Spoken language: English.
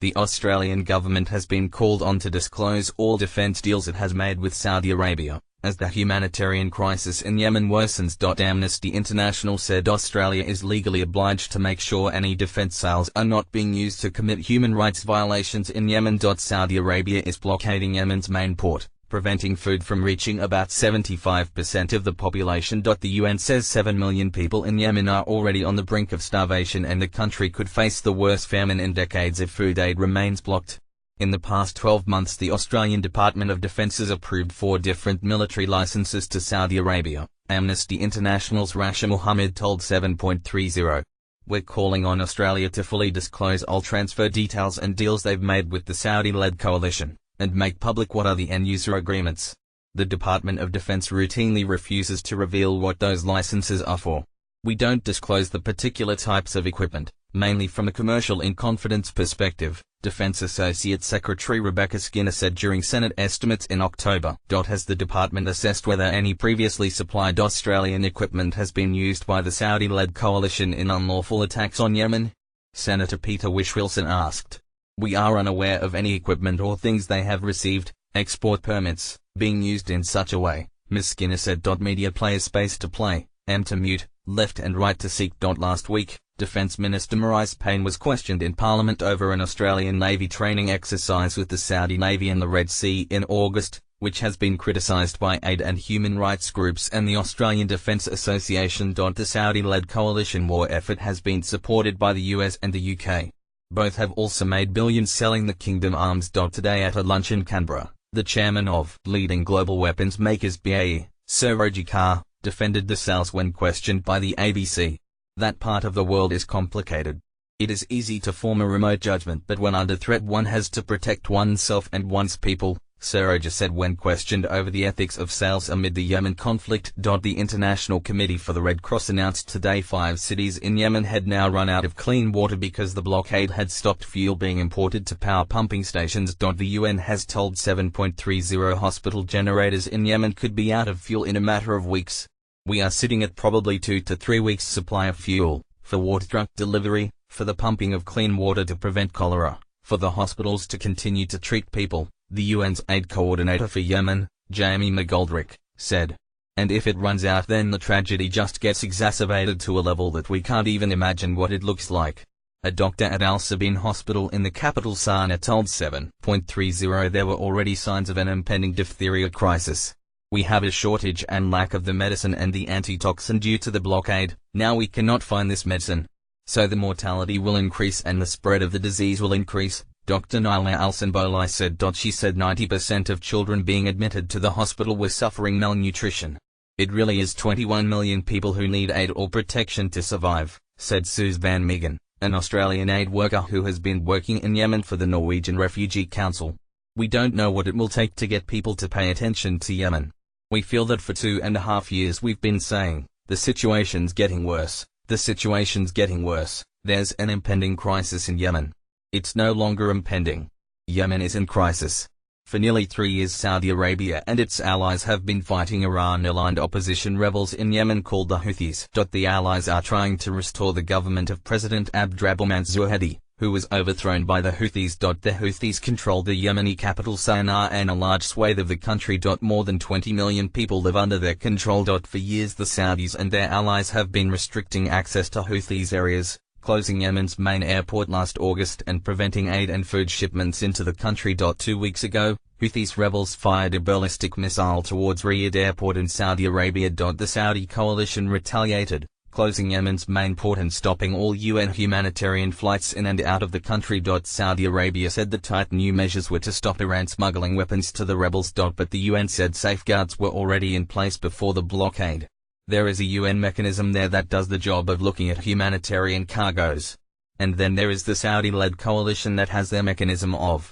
The Australian government has been called on to disclose all defence deals it has made with Saudi Arabia, as the humanitarian crisis in Yemen worsens. Amnesty International said Australia is legally obliged to make sure any defence sales are not being used to commit human rights violations in Yemen. Saudi Arabia is blockading Yemen's main port, preventing food from reaching about 75% of the population. The UN says 7 million people in Yemen are already on the brink of starvation, and the country could face the worst famine in decades if food aid remains blocked. In the past 12 months, the Australian Department of Defence has approved 4 different military licenses to Saudi Arabia, Amnesty International's Rasha Mohammed told 7.30. We're calling on Australia to fully disclose all transfer details and deals they've made with the Saudi-led coalition, and make public what are the end-user agreements. The Department of Defense routinely refuses to reveal what those licenses are for. We don't disclose the particular types of equipment, mainly from a commercial in-confidence perspective, Defense Associate Secretary Rebecca Skinner said during Senate estimates in October. Has the department assessed whether any previously supplied Australian equipment has been used by the Saudi-led coalition in unlawful attacks on Yemen? Senator Peter Whish-Wilson asked. We are unaware of any equipment or things they have received, export permits, being used in such a way, Ms. Skinner said. Media players space to play, and to mute, left and right to seek. Last week, Defence Minister Marise Payne was questioned in Parliament over an Australian Navy training exercise with the Saudi Navy in the Red Sea in August, which has been criticised by aid and human rights groups and the Australian Defence Association. The Saudi-led coalition war effort has been supported by the US and the UK. Both have also made billions selling the kingdom arms. Today at a lunch in Canberra, the chairman of leading global weapons makers BAE, Sir Roger Carr, defended the sales when questioned by the ABC. That part of the world is complicated. It is easy to form a remote judgment, but when under threat one has to protect oneself and one's people, Sir Roger said when questioned over the ethics of sales amid the Yemen conflict. The International Committee for the Red Cross announced today 5 cities in Yemen had now run out of clean water because the blockade had stopped fuel being imported to power pumping stations. The UN has told 7.30 hospital generators in Yemen could be out of fuel in a matter of weeks. We are sitting at probably 2 to 3 weeks' supply of fuel, for water truck delivery, for the pumping of clean water to prevent cholera, for the hospitals to continue to treat people, the UN's aid coordinator for Yemen, Jamie McGoldrick, said. And if it runs out, then the tragedy just gets exacerbated to a level that we can't even imagine what it looks like. A doctor at Al Sabin Hospital in the capital Sana'a told 7.30 there were already signs of an impending diphtheria crisis. We have a shortage and lack of the medicine and the antitoxin due to the blockade. Now we cannot find this medicine. So the mortality will increase and the spread of the disease will increase, Dr. Naila Alsanbolai said. She said 90% of children being admitted to the hospital were suffering malnutrition. It really is 21 million people who need aid or protection to survive, said Suze Van Meegen, an Australian aid worker who has been working in Yemen for the Norwegian Refugee Council. We don't know what it will take to get people to pay attention to Yemen. We feel that for 2.5 years we've been saying, the situation's getting worse, the situation's getting worse, there's an impending crisis in Yemen. It's no longer impending. Yemen is in crisis. For nearly 3 years Saudi Arabia and its allies have been fighting Iran-aligned opposition rebels in Yemen called the Houthis. The allies are trying to restore the government of President Abdrabbuh Mansour Hadi, who was overthrown by the Houthis. The Houthis control the Yemeni capital Sana'a and a large swathe of the country. More than 20 million people live under their control. For years the Saudis and their allies have been restricting access to Houthis areas, closing Yemen's main airport last August and preventing aid and food shipments into the country. 2 weeks ago, Houthis rebels fired a ballistic missile towards Riyadh airport in Saudi Arabia. The Saudi coalition retaliated, closing Yemen's main port and stopping all UN humanitarian flights in and out of the country. Saudi Arabia said the tight new measures were to stop Iran smuggling weapons to the rebels. But the UN said safeguards were already in place before the blockade. There is a UN mechanism there that does the job of looking at humanitarian cargoes. And then there is the Saudi-led coalition that has their mechanism of